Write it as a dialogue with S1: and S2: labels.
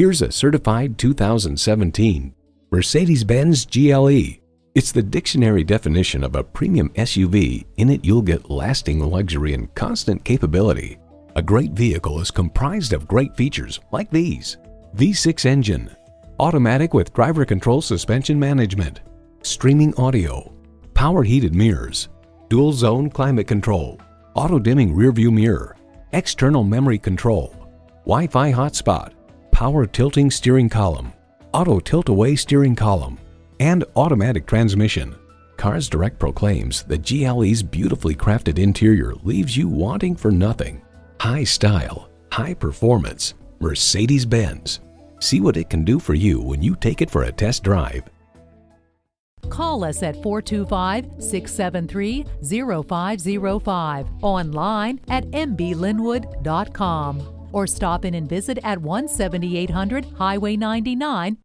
S1: Here's a certified 2017 Mercedes-Benz GLE. It's the dictionary definition of a premium SUV. In it, you'll get lasting luxury and constant capability. A great vehicle is comprised of great features like these: V6 engine, automatic with driver control suspension management, streaming audio, power heated mirrors, dual zone climate control, auto dimming rearview mirror, external memory control, Wi-Fi hotspot, power tilting steering column, auto tilt-away steering column, and automatic transmission. Cars Direct proclaims the GLE's beautifully crafted interior leaves you wanting for nothing. High style, high performance, Mercedes-Benz. See what it can do for you when you take it for a test drive.
S2: Call us at 425-673-0505, online at mblynnwood.com, or stop in and visit at 17800 Highway 99,